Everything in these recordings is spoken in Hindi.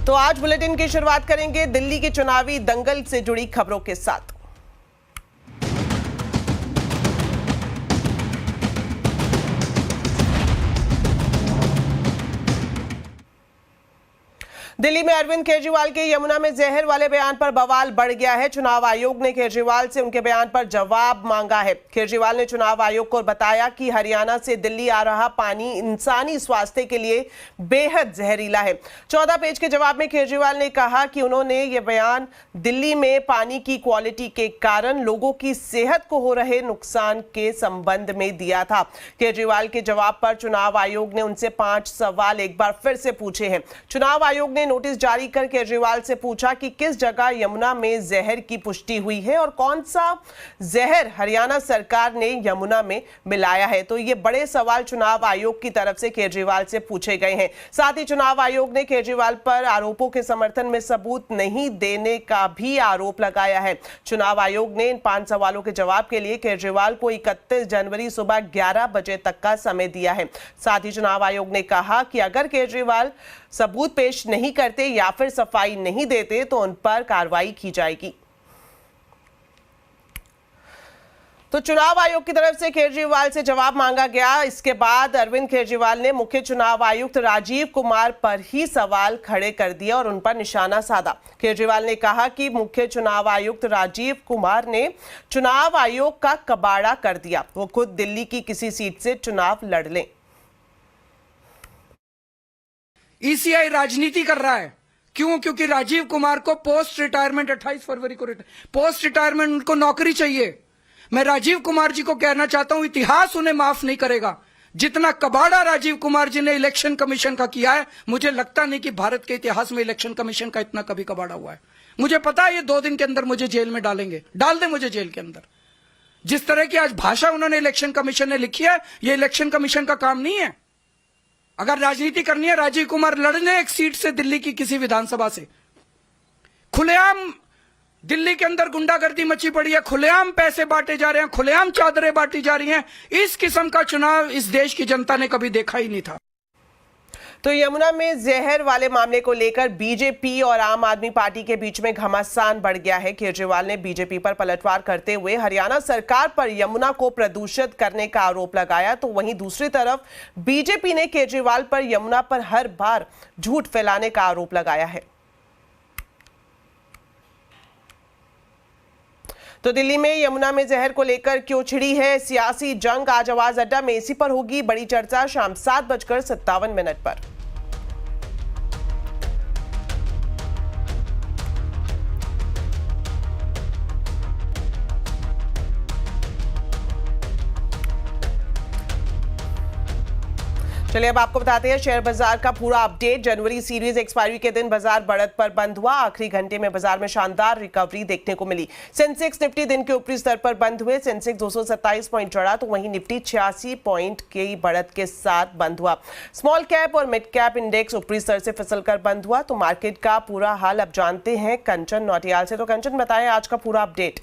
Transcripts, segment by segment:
तो आज बुलेटिन की शुरुआत करेंगे दिल्ली के चुनावी दंगल से जुड़ी खबरों के साथ। दिल्ली में अरविंद केजरीवाल के यमुना में जहर वाले बयान पर बवाल बढ़ गया है। चुनाव आयोग ने केजरीवाल से उनके बयान पर जवाब मांगा है। केजरीवाल ने चुनाव आयोग को बताया कि हरियाणा से दिल्ली आ रहा पानी इंसानी स्वास्थ्य के लिए बेहद जहरीला है। 14 पेज के जवाब में केजरीवाल ने कहा कि उन्होंने ये बयान दिल्ली में पानी की क्वालिटी के कारण लोगों की सेहत को हो रहे नुकसान के संबंध में दिया था। केजरीवाल के जवाब पर चुनाव आयोग ने उनसे 5 सवाल एक बार फिर से पूछे हैं। चुनाव आयोग ने नोटिस जारी कर केजरीवाल से पूछा कि किस जगह यमुना में जहर की पुष्टि हुई है और कौन सा जहर हरियाणा सरकार ने यमुना में मिलाया है। तो ये बड़े सवाल चुनाव आयोग की तरफ से केजरीवाल से पूछे गए हैं। साथ ही चुनाव आयोग ने केजरीवाल पर आरोपों के समर्थन में सबूत नहीं देने का भी आरोप लगाया है। चुनाव आयोग ने इन 5 सवालों के जवाब के लिए केजरीवाल को 31 जनवरी सुबह 11 बजे तक का समय दिया है। साथ ही चुनाव आयोग ने कहा कि अगर केजरीवाल सबूत पेश नहीं करते या फिर सफाई नहीं देते तो उन पर कार्रवाई की जाएगी। तो चुनाव आयोग की तरफ से केजरीवाल से जवाब मांगा गया। इसके बाद अरविंद केजरीवाल ने मुख्य चुनाव आयुक्त राजीव कुमार पर ही सवाल खड़े कर दिया और उन पर निशाना साधा। केजरीवाल ने कहा कि मुख्य चुनाव आयुक्त राजीव कुमार ने चुनाव आयोग का कबाड़ा कर दिया। वो खुद दिल्ली की किसी सीट से चुनाव लड़ लें। ईसीआई राजनीति कर रहा है। क्यों? क्योंकि राजीव कुमार को पोस्ट रिटायरमेंट 28 फरवरी को पोस्ट रिटायरमेंट उनको नौकरी चाहिए। मैं राजीव कुमार जी को कहना चाहता हूं, इतिहास उन्हें माफ नहीं करेगा। जितना कबाड़ा राजीव कुमार जी ने इलेक्शन कमीशन का किया है, मुझे लगता नहीं कि भारत के इतिहास में इलेक्शन कमीशन का इतना कभी कबाड़ा हुआ है। मुझे पता है ये 2 दिन के अंदर मुझे जेल में डालेंगे, डाल दे मुझे जेल के अंदर। जिस तरह की आज भाषा उन्होंने इलेक्शन कमीशन ने लिखी है, ये इलेक्शन कमीशन का काम नहीं है। अगर राजनीति करनी है, राजीव कुमार लड़ने एक सीट से दिल्ली की किसी विधानसभा से। खुलेआम दिल्ली के अंदर गुंडागर्दी मची पड़ी है, खुलेआम पैसे बांटे जा रहे हैं, खुलेआम चादरें बांटी जा रही हैं। इस किस्म का चुनाव इस देश की जनता ने कभी देखा ही नहीं था। तो यमुना में जहर वाले मामले को लेकर बीजेपी और आम आदमी पार्टी के बीच में घमासान बढ़ गया है। केजरीवाल ने बीजेपी पर पलटवार करते हुए हरियाणा सरकार पर यमुना को प्रदूषित करने का आरोप लगाया। तो वहीं दूसरी तरफ बीजेपी ने केजरीवाल पर यमुना पर हर बार झूठ फैलाने का आरोप लगाया है। तो दिल्ली में यमुना में जहर को लेकर क्यों छिड़ी है सियासी जंग? आज आवाज अड्डा में इसी पर होगी बड़ी चर्चा शाम 7:57 पर। चलिए अब आपको बताते हैं शेयर बाजार का पूरा अपडेट। जनवरी सीरीज एक्सपायरी के दिन बाजार बढ़त पर बंद हुआ। आखिरी घंटे में बाजार में शानदार रिकवरी देखने को मिली। सेंसेक्स निफ्टी दिन के ऊपरी स्तर पर बंद हुए। सेंसेक्स 227 पॉइंट चढ़ा तो वहीं निफ्टी 86 पॉइंट की बढ़त के साथ बंद हुआ। स्मॉल कैप और मिड कैप इंडेक्स ऊपरी स्तर से फिसलकर बंद हुआ। तो मार्केट का पूरा हाल अब जानते हैं कंचन नौटियाल से। तो कंचन बताएं आज का पूरा अपडेट।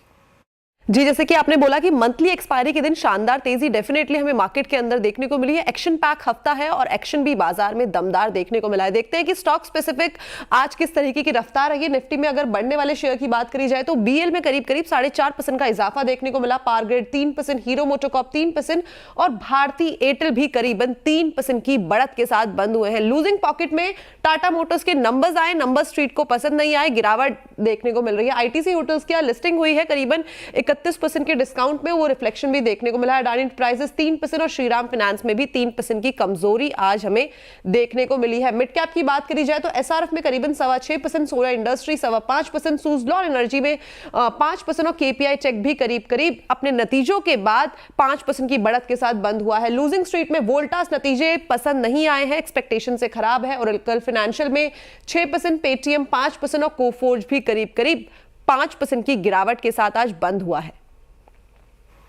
जी, जैसे कि आपने बोला कि मंथली एक्सपायरी के दिन शानदार तेजी डेफिनेटली हमें मार्केट के अंदर देखने को मिली है। एक्शन पैक हफ्ता है और एक्शन भी बाजार में दमदार देखने को मिला है। देखते हैं कि स्टॉक स्पेसिफिक आज किस तरीके की रफ्तार रही। निफ्टी में अगर बढ़ने वाले शेयर की बात करी जाए तो बीएल में करीब 4.5% का इजाफा देखने को मिला। पावर ग्रिड 3%, हीरो मोटोकॉर्प 3% और भारती एयरटेल भी करीबन 3% की बढ़त के साथ बंद हुए हैं। लूजिंग पॉकेट में टाटा मोटर्स के नंबर्स आए, नंबर स्ट्रीट को पसंद नहीं आए, गिरावट देखने को मिल रही है। आईटीसी होटल्स की लिस्टिंग हुई है करीबन 31% के डिस्काउंट में, वो रिफ्लेक्शन भी देखने को मिला है। अडानी एंटरप्राइजेस 3% और श्रीराम फाइनेंस में भी 3% की कमजोरी आज हमें देखने को मिली है। मिड कैप की बात करी जाए तो एसआरएफ में करीबन 6.25%, सोलर इंडस्ट्री 5.25%, सुजलॉन एनर्जी में 5% और केपीआई टेक भी करीब अपने नतीजों के बाद 5% की बढ़त के साथ बंद हुआ है। लूजिंग स्ट्रीट में वोल्टास नतीजे पसंद नहीं आए हैं, एक्सपेक्टेशन से खराब है। और कल फाइनेंशियल में 6%, पेटीएम 5% और कोफोर्ज भी करीब 5% की गिरावट के साथ आज बंद हुआ है।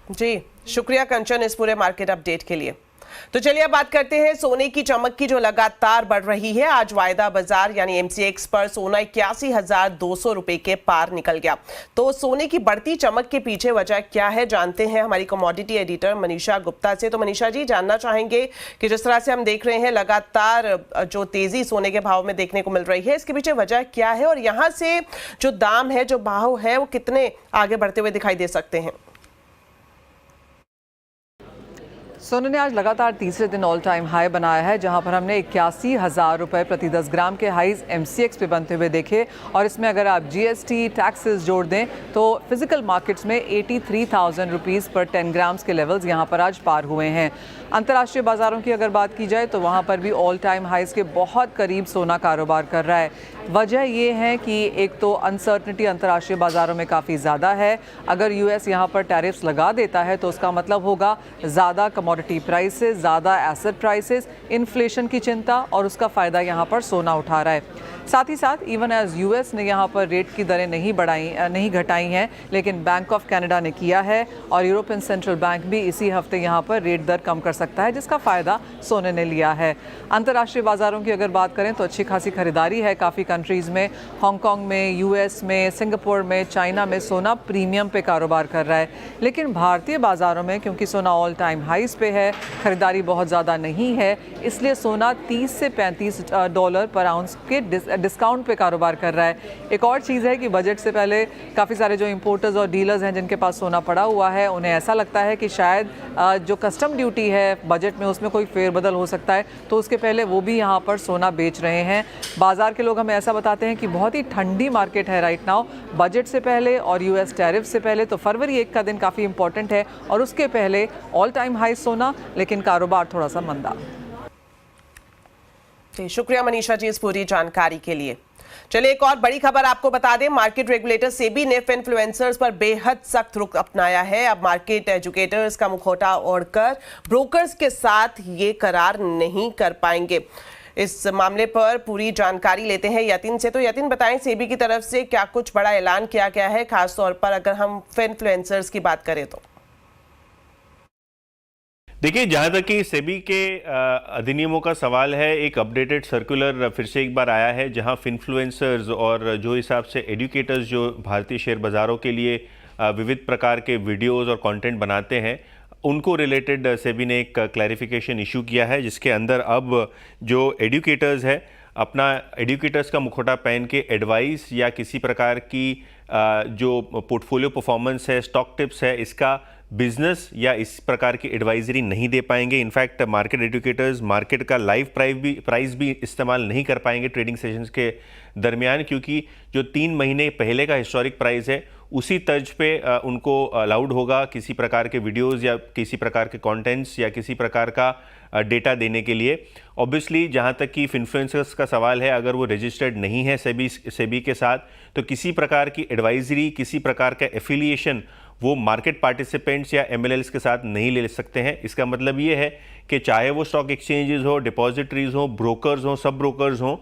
जी शुक्रिया कंचन इस पूरे मार्केट अपडेट के लिए। तो चलिए अब बात करते हैं सोने की चमक की जो लगातार बढ़ रही है। आज वायदा बाजार यानी MCX पर सोना 81,200 रुपए के पार निकल गया। तो सोने की बढ़ती चमक के पीछे वजह क्या है, जानते हैं हमारी कमोडिटी एडिटर मनीषा गुप्ता से। तो मनीषा जी, जानना चाहेंगे कि जिस तरह से हम देख रहे हैं लगातार जो तेजी सोने के भाव में देखने को मिल रही है, इसके पीछे वजह क्या है और यहाँ से जो दाम है, जो भाव है, वो कितने आगे बढ़ते हुए दिखाई दे सकते हैं? सोने ने आज लगातार तीसरे दिन ऑल टाइम हाई बनाया है, जहां पर हमने 81,000 रुपए प्रति 10 ग्राम के हाईज MCX पे बनते हुए देखे। और इसमें अगर आप GST टैक्सेस जोड़ दें तो फिजिकल मार्केट्स में 83,000 रुपीज़ पर 10 ग्राम्स के लेवल्स यहां पर आज पार हुए हैं। अंतर्राष्ट्रीय बाजारों की अगर बात की जाए तो वहां पर भी ऑल टाइम हाईज के बहुत करीब सोना कारोबार कर रहा है। वजह ये है कि एक तो अनसर्टनिटी अंतर्राष्ट्रीय बाजारों में काफ़ी ज़्यादा है। अगर US यहाँ पर टैरिफ्स लगा देता है तो उसका मतलब होगा ज़्यादा कमोडिटी प्राइसेस, ज़्यादा एसेट प्राइसेस, इन्फ्लेशन की चिंता, और उसका फ़ायदा यहाँ पर सोना उठा रहा है। साथ ही साथ इवन एज US ने यहाँ पर रेट की दरें नहीं घटाई हैं, लेकिन बैंक ऑफ कनाडा ने किया है और यूरोपियन सेंट्रल बैंक भी इसी हफ्ते यहाँ पर रेट दर कम कर सकता है, जिसका फ़ायदा सोने ने लिया है। अंतर्राष्ट्रीय बाज़ारों की अगर बात करें तो अच्छी खासी खरीदारी है काफ़ी कंट्रीज़ में। हांगकांग में, US में, सिंगापुर में, चाइना में सोना प्रीमियम पे कारोबार कर रहा है। लेकिन भारतीय बाज़ारों में क्योंकि सोना ऑल टाइम हाइज पे है, खरीदारी बहुत ज़्यादा नहीं है, इसलिए सोना 30 से $35 पर आउंस के डिस्काउंट पे कारोबार कर रहा है। एक और चीज़ है कि बजट से पहले काफ़ी सारे जो इंपोर्टर्स और डीलर्स हैं जिनके पास सोना पड़ा हुआ है, उन्हें ऐसा लगता है कि शायद जो कस्टम ड्यूटी है बजट में उसमें कोई फेरबदल हो सकता है, तो उसके पहले वो भी यहाँ पर सोना बेच रहे हैं। बाजार के लोग हमें ऐसा बताते हैं कि बहुत ही ठंडी मार्केट है राइट नाउ। बजट से पहले और US टैरिफ से पहले तो फरवरी 1 का दिन काफ़ी इंपॉर्टेंट है और उसके पहले ऑल टाइम हाई सोना, लेकिन कारोबार थोड़ा सा मंदा। शुक्रिया मनीषा जी इस पूरी जानकारी के लिए। चलिए एक और बड़ी खबर आपको बता दें, मार्केट रेगुलेटर सेबी ने इन्फ्लुएंसर्स पर बेहद सख्त रुख अपनाया है। अब मार्केट एजुकेटर्स का मुखौटा ओढ़कर ब्रोकर्स के साथ ये करार नहीं कर पाएंगे। इस मामले पर पूरी जानकारी लेते हैं यतिन से। तो यतिन, बताएं सेबी की तरफ से क्या कुछ बड़ा ऐलान किया गया है, खासतौर पर अगर हम इन्फ्लुएंसर्स की बात करें तो? देखिए, जहाँ तक कि सेबी के अधिनियमों का सवाल है, एक अपडेटेड सर्कुलर फिर से एक बार आया है, जहाँ इन्फ्लुएंसर्स और जो हिसाब से एडुकेटर्स जो भारतीय शेयर बाज़ारों के लिए विविध प्रकार के वीडियोस और कंटेंट बनाते हैं, उनको रिलेटेड सेबी ने एक क्लैरिफिकेशन इशू किया है, जिसके अंदर अब जो एडुकेटर्स है अपना एडुकेटर्स का मुखौटा पहन के एडवाइस या किसी प्रकार की जो पोर्टफोलियो परफॉर्मेंस है, स्टॉक टिप्स है, इसका बिजनेस या इस प्रकार की एडवाइजरी नहीं दे पाएंगे। इनफैक्ट मार्केट एडुकेटर्स मार्केट का लाइव प्राइस भी इस्तेमाल नहीं कर पाएंगे ट्रेडिंग सेशंस के दरमियान, क्योंकि जो 3 महीने पहले का हिस्टोरिक प्राइस है उसी तर्ज पे उनको अलाउड होगा किसी प्रकार के वीडियोस या किसी प्रकार के कंटेंट्स या किसी प्रकार का डेटा देने के लिए। ऑब्वियसली जहाँ तक कि इन्फ्लुएंसर्स का सवाल है, अगर वो रजिस्टर्ड नहीं है सेबी के साथ, तो किसी प्रकार की एडवाइजरी, किसी प्रकार का एफिलिएशन वो मार्केट पार्टिसिपेंट्स या MLLs के साथ नहीं ले सकते हैं। इसका मतलब ये है कि चाहे वो स्टॉक एक्सचेंजेस हो, डिपॉजिटरीज हो, ब्रोकर्स हो, सब ब्रोकर्स हो,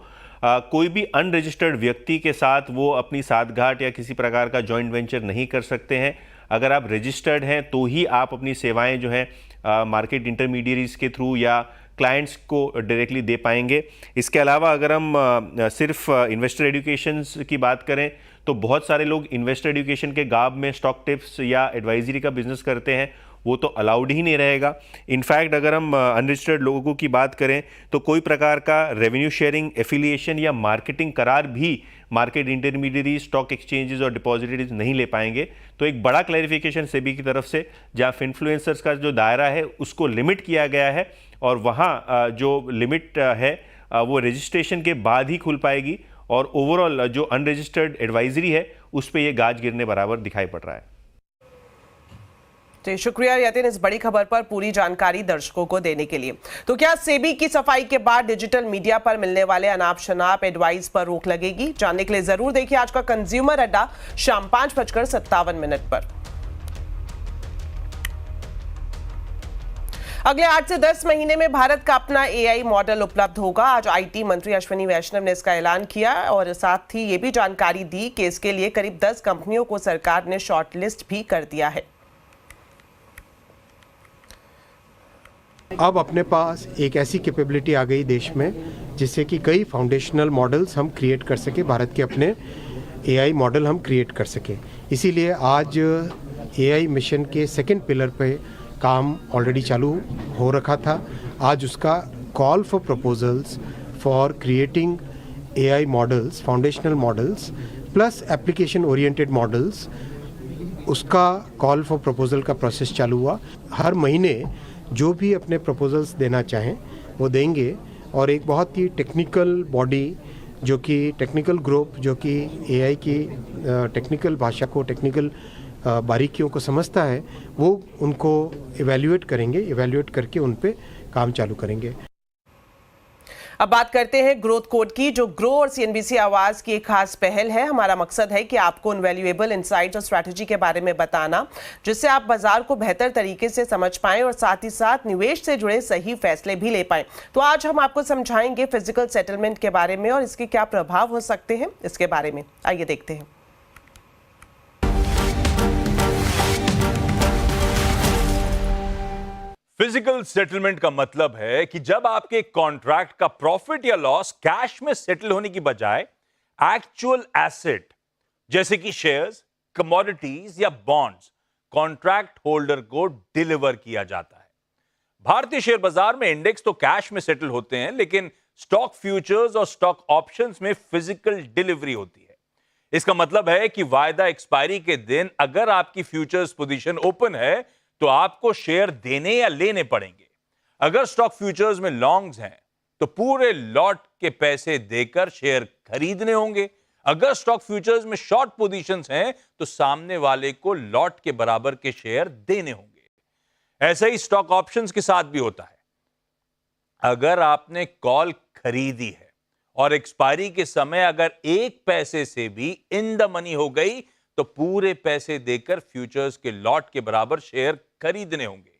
कोई भी अनरजिस्टर्ड व्यक्ति के साथ वो अपनी साठगांठ या किसी प्रकार का जॉइंट वेंचर नहीं कर सकते हैं। अगर आप रजिस्टर्ड हैं तो ही आप अपनी सेवाएं जो हैं मार्केट इंटरमीडियरीज के थ्रू या क्लाइंट्स को डायरेक्टली दे पाएंगे। इसके अलावा अगर हम सिर्फ इन्वेस्टर एजुकेशन की बात करें तो बहुत सारे लोग इन्वेस्टर एजुकेशन के गाब में स्टॉक टिप्स या एडवाइजरी का बिजनेस करते हैं, वो तो अलाउड ही नहीं रहेगा। इनफैक्ट अगर हम अनरजिस्टर्ड लोगों की बात करें तो कोई प्रकार का रेवेन्यू शेयरिंग, एफिलिएशन या मार्केटिंग करार भी मार्केट इंटरमीडियरी, स्टॉक एक्सचेंजेस और डिपॉजिटरीज नहीं ले पाएंगे। तो एक बड़ा क्लैरिफिकेशन सेबी की तरफ से, जहां इन्फ्लुएंसर्स का जो दायरा है उसको लिमिट किया गया है और वहां जो लिमिट है वो रजिस्ट्रेशन के बाद ही खुल पाएगी और ओवरऑल जो अनरजिस्टर्ड एडवाइजरी है उस पर यह गाज गिरने बराबर दिखाई पड़ रहा है। तो शुक्रिया यतिन इस बड़ी खबर पर पूरी जानकारी दर्शकों को देने के लिए। तो क्या सेबी की सफाई के बाद डिजिटल मीडिया पर मिलने वाले अनाप शनाप एडवाइस पर रोक लगेगी? जानने के लिए जरूर देखिए आज का कंज्यूमर अड्डा शाम 5:57 पर। अगले 8 से 10 महीने में भारत का अपना AI मॉडल उपलब्ध होगा। आज IT मंत्री अश्विनी वैष्णव ने इसका ऐलान किया और साथ ही ये भी जानकारी दी कि इसके लिए करीब 10 कंपनियों को सरकार ने शॉर्टलिस्ट भी कर दिया है। अब अपने पास एक ऐसी कैपेबिलिटी आ गई देश में जिससे कि कई फाउंडेशनल मॉडल्स हम क्रिएट कर सके, भारत के अपने एआई मॉडल हम क्रिएट कर सके। इसीलिए आज एआई मिशन के सेकंड पिलर पे काम ऑलरेडी चालू हो रखा था। आज उसका call for proposals for creating AI models, foundational models plus application oriented models, उसका कॉल फॉर प्रपोजल का प्रोसेस चालू हुआ। हर महीने जो भी अपने प्रपोजल्स देना चाहें वो देंगे और एक बहुत ही टेक्निकल बॉडी जो कि टेक्निकल ग्रुप जो कि एआई की टेक्निकल भाषा को, टेक्निकल बारीकियों को समझता है, वो उनको इवैल्यूएट करेंगे, इवैल्यूएट करके उन पे काम चालू करेंगे। अब बात करते हैं ग्रोथ कोड की, जो ग्रो और सीएनबीसी आवाज की एक खास पहल है। हमारा मकसद है कि आपको उन वैल्यूएबल इनसाइट्स और स्ट्रैटेजी के बारे में बताना जिससे आप बाजार को बेहतर तरीके से समझ पाएं और साथ ही साथ निवेश से जुड़े सही फैसले भी ले पाएं। तो आज हम आपको समझाएंगे फिजिकल सेटलमेंट के बारे में और इसके क्या प्रभाव हो सकते हैं इसके बारे में। आइए देखते हैं। फिजिकल सेटलमेंट का मतलब है कि जब आपके कॉन्ट्रैक्ट का प्रॉफिट या लॉस कैश में सेटल होने की बजाय एक्चुअल एसेट जैसे कि शेयर्स, कमोडिटीज या बॉन्ड्स कॉन्ट्रैक्ट होल्डर को डिलीवर किया जाता है। भारतीय शेयर बाजार में इंडेक्स तो कैश में सेटल होते हैं, लेकिन स्टॉक फ्यूचर्स और स्टॉक ऑप्शंस में फिजिकल डिलीवरी होती है। इसका मतलब है कि वायदा एक्सपायरी के दिन अगर आपकी फ्यूचर्स पोजीशन ओपन है तो आपको शेयर देने या लेने पड़ेंगे। अगर स्टॉक फ्यूचर्स में लॉन्ग्स हैं तो पूरे लॉट के पैसे देकर शेयर खरीदने होंगे। अगर स्टॉक फ्यूचर्स में शॉर्ट पोजीशंस हैं तो सामने वाले को लॉट के बराबर के शेयर देने होंगे। ऐसा ही स्टॉक ऑप्शंस के साथ भी होता है। अगर आपने कॉल खरीदी है और एक्सपायरी के समय अगर एक पैसे से भी इन द मनी हो गई तो पूरे पैसे देकर फ्यूचर्स के लॉट के बराबर शेयर खरीदने होंगे।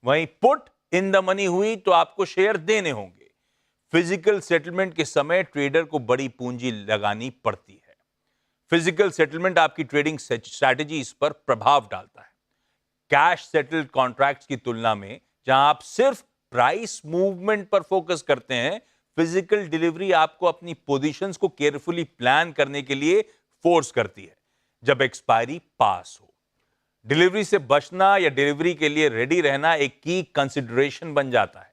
वहीं पुट इन द मनी हुई तो आपको शेयर देने होंगे। फिजिकल सेटलमेंट के समय ट्रेडर को बड़ी पूंजी लगानी पड़ती है। फिजिकल सेटलमेंट आपकी ट्रेडिंग स्ट्रैटेजीज पर प्रभाव डालता है। कैश सेटल्ड कॉन्ट्रैक्ट्स की तुलना में जहां आप सिर्फ प्राइस मूवमेंट पर फोकस करते हैं, फिजिकल डिलीवरी आपको अपनी पोजीशंस को केयरफुली प्लान करने के लिए फोर्स करती है। जब एक्सपायरी पास हो, डिलीवरी से बचना या डिलीवरी के लिए रेडी रहना एक की कंसिडरेशन बन जाता है।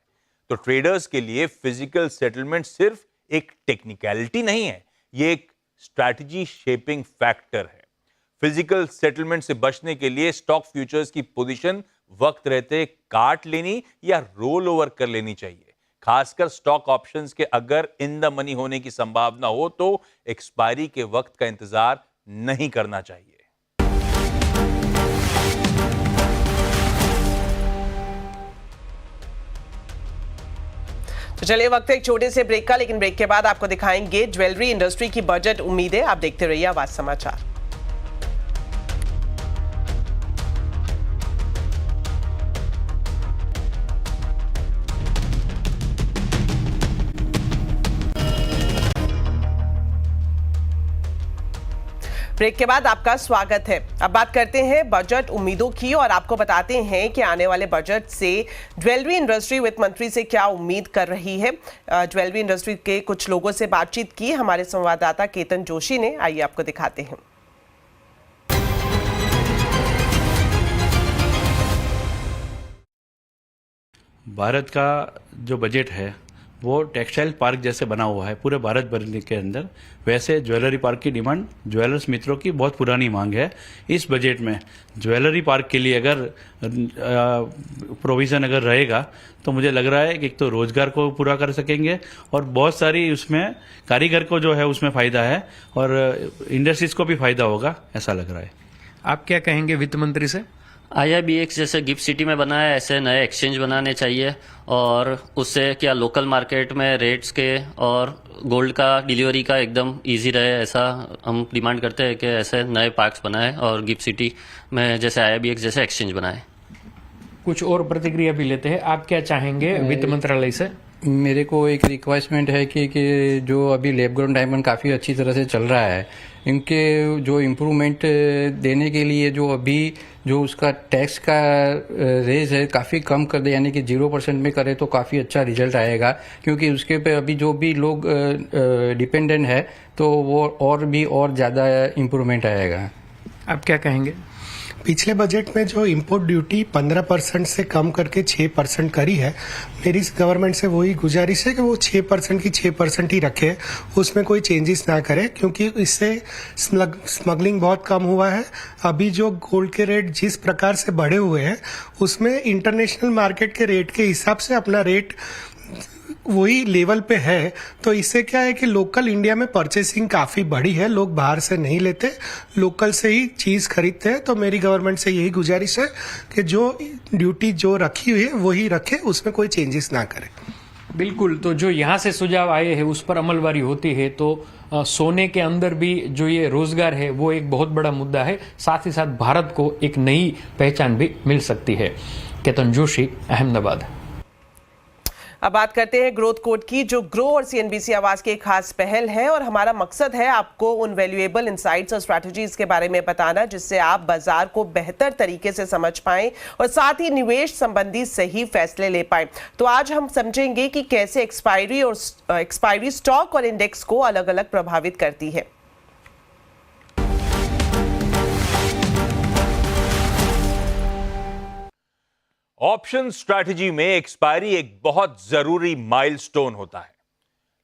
तो ट्रेडर्स के लिए फिजिकल सेटलमेंट सिर्फ एक टेक्निकलिटी नहीं है, ये एक स्ट्रैटेजी शेपिंग फैक्टर है। फिजिकल सेटलमेंट से बचने के लिए स्टॉक फ्यूचर्स की पोजीशन वक्त रहते काट लेनी या रोल ओवर कर लेनी चाहिए। खासकर स्टॉक ऑप्शंस के अगर इन द मनी होने की संभावना हो तो एक्सपायरी के वक्त का इंतजार नहीं करना चाहिए। तो चलिए वक्त है एक छोटे से ब्रेक का, लेकिन ब्रेक के बाद आपको दिखाएंगे ज्वेलरी इंडस्ट्री की बजट उम्मीदें। आप देखते रहिए आवाज समाचार। ब्रेक के बाद आपका स्वागत है। अब बात करते हैं बजट उम्मीदों की और आपको बताते हैं कि आने वाले बजट से ज्वेलरी इंडस्ट्री वित्त मंत्री से क्या उम्मीद कर रही है। ज्वेलरी इंडस्ट्री के कुछ लोगों से बातचीत की हमारे संवाददाता केतन जोशी ने। आइए आपको दिखाते हैं। भारत का जो बजट है वो टेक्सटाइल पार्क जैसे बना हुआ है पूरे भारत भर के अंदर। वैसे ज्वेलरी पार्क की डिमांड ज्वेलर्स मित्रों की बहुत पुरानी मांग है। इस बजट में ज्वेलरी पार्क के लिए अगर प्रोविज़न अगर रहेगा तो मुझे लग रहा है कि एक तो रोजगार को पूरा कर सकेंगे और बहुत सारी उसमें कारीगर को जो है उसमें फ़ायदा है और इंडस्ट्रीज को भी फ़ायदा होगा, ऐसा लग रहा है। आप क्या कहेंगे वित्त मंत्री से? IIBX जैसे गिफ्ट सिटी में बना है, ऐसे नए एक्सचेंज बनाने चाहिए और उससे क्या लोकल मार्केट में रेट्स के और गोल्ड का डिलीवरी का एकदम इजी रहे, ऐसा हम डिमांड करते हैं कि ऐसे नए पार्क्स बनाए और गिफ्ट सिटी में जैसे IIBX जैसे एक्सचेंज बनाए। कुछ और प्रतिक्रिया भी लेते हैं। आप क्या चाहेंगे वित्त मंत्रालय से? मेरे को एक रिक्वेस्टमेंट है कि जो अभी लैब ग्रोन डायमंड काफ़ी अच्छी तरह से चल रहा है, इनके जो इम्प्रूवमेंट देने के लिए जो अभी जो उसका टैक्स का रेज है काफ़ी कम कर दे, यानी कि 0% में करे तो काफ़ी अच्छा रिजल्ट आएगा, क्योंकि उसके पे अभी जो भी लोग डिपेंडेंट है तो वो और ज़्यादा इम्प्रूवमेंट आएगा। आप क्या कहेंगे? पिछले बजट में जो इंपोर्ट ड्यूटी 15% से कम करके 6% करी है, मेरी गवर्नमेंट से वही गुजारिश है कि वो 6% की 6% ही रखे, उसमें कोई चेंजेस ना करे, क्योंकि इससे स्मगलिंग बहुत कम हुआ है। अभी जो गोल्ड के रेट जिस प्रकार से बढ़े हुए हैं उसमें इंटरनेशनल मार्केट के रेट के हिसाब से अपना रेट वही लेवल पे है, तो इससे क्या है कि लोकल इंडिया में परचेसिंग काफ़ी बढ़ी है, लोग बाहर से नहीं लेते, लोकल से ही चीज़ खरीदते हैं। तो मेरी गवर्नमेंट से यही गुजारिश है कि जो ड्यूटी जो रखी हुई है वही रखे, उसमें कोई चेंजेस ना करे। बिल्कुल, तो जो यहाँ से सुझाव आए हैं उस पर अमलवारी होती है तो सोने के अंदर भी जो ये रोजगार है वो एक बहुत बड़ा मुद्दा है, साथ ही साथ भारत को एक नई पहचान भी मिल सकती है। केतन जोशी, अहमदाबाद। अब बात करते हैं ग्रोथ कोड की, जो ग्रो और सीएनबीसी आवाज की एक खास पहल है और हमारा मकसद है आपको उन वैल्यूएबल इंसाइट्स और स्ट्रैटेजीज के बारे में बताना जिससे आप बाजार को बेहतर तरीके से समझ पाएं और साथ ही निवेश संबंधी सही फैसले ले पाएं। तो आज हम समझेंगे कि कैसे एक्सपायरी स्टॉक और इंडेक्स को अलग अलग प्रभावित करती है। ऑप्शन स्ट्रैटेजी में एक्सपायरी एक बहुत जरूरी माइलस्टोन होता है,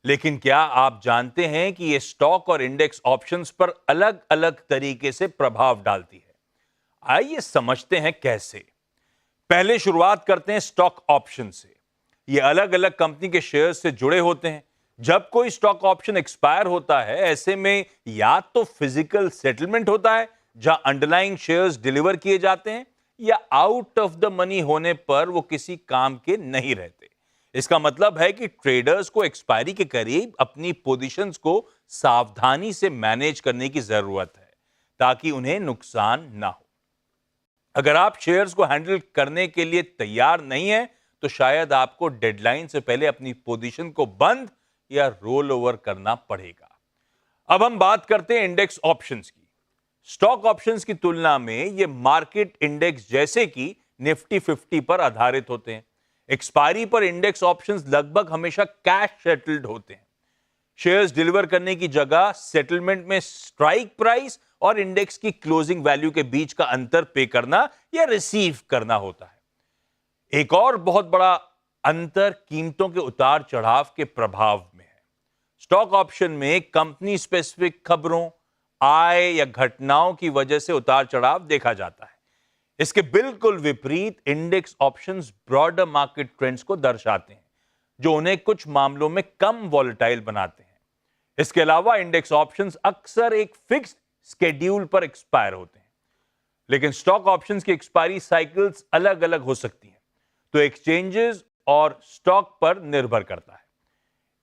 लेकिन क्या आप जानते हैं कि यह स्टॉक और इंडेक्स ऑप्शंस पर अलग अलग तरीके से प्रभाव डालती है? आइए समझते हैं कैसे। पहले शुरुआत करते हैं स्टॉक ऑप्शन से। ये अलग अलग कंपनी के शेयर्स से जुड़े होते हैं। जब कोई स्टॉक ऑप्शन एक्सपायर होता है, ऐसे में या तो फिजिकल सेटलमेंट होता है जहां अंडरलाइंग शेयर्स डिलीवर किए जाते हैं, या आउट ऑफ द मनी होने पर वो किसी काम के नहीं रहते। इसका मतलब है कि ट्रेडर्स को एक्सपायरी के करीब अपनी पोजीशंस को सावधानी से मैनेज करने की जरूरत है ताकि उन्हें नुकसान ना हो। अगर आप शेयर्स को हैंडल करने के लिए तैयार नहीं हैं, तो शायद आपको डेडलाइन से पहले अपनी पोजीशन को बंद या रोल ओवर करना पड़ेगा। अब हम बात करते हैं इंडेक्स ऑप्शंस की। स्टॉक ऑप्शंस की तुलना में ये मार्केट इंडेक्स जैसे कि निफ्टी 50 पर आधारित होते हैं। एक्सपायरी पर इंडेक्स ऑप्शंस लगभग हमेशा कैश सेटल्ड होते हैं। शेयर्स डिलीवर करने की जगह सेटलमेंट में स्ट्राइक प्राइस और इंडेक्स की क्लोजिंग वैल्यू के बीच का अंतर पे करना या रिसीव करना होता है। एक और बहुत बड़ा अंतर कीमतों के उतार चढ़ाव के प्रभाव में है। स्टॉक ऑप्शन में कंपनी स्पेसिफिक खबरों, आय या घटनाओं की वजह से उतार चढ़ाव देखा जाता है। इसके बिल्कुल विपरीत index options broader market trends को दर्शाते हैं, जो उन्हें कुछ मामलों में कम वॉलेटाइल बनाते हैं। इसके अलावा इंडेक्स ऑप्शंस अक्सर एक फिक्स्ड स्केड्यूल पर एक्सपायर होते हैं, लेकिन स्टॉक ऑप्शंस की एक्सपायरी साइकिल्स अलग अलग हो सकती हैं, तो एक्सचेंजेस और स्टॉक पर निर्भर करता है।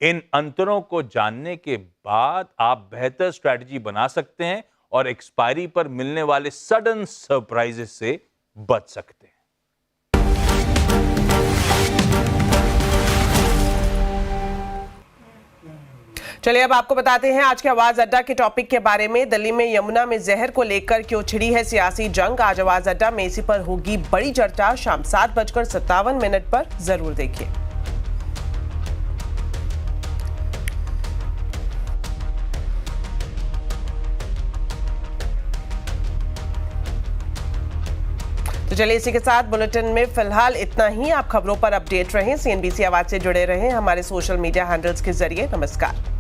इन अंतरों को जानने के बाद आप बेहतर स्ट्रैटेजी बना सकते हैं और एक्सपायरी पर मिलने वाले सडन सरप्राइजेस से बच सकते हैं। चलिए अब आपको बताते हैं आज के आवाज अड्डा के टॉपिक के बारे में। दिल्ली में यमुना में जहर को लेकर क्यों छिड़ी है सियासी जंग, आज आवाज अड्डा में इसी पर होगी बड़ी चर्चा। शाम 7:57 पर जरूर देखिए। तो चलिए इसी के साथ बुलेटिन में फिलहाल इतना ही। आप खबरों पर अपडेट रहें, सीएनबीसी आवाज से जुड़े रहें हमारे सोशल मीडिया हैंडल्स के जरिए। नमस्कार।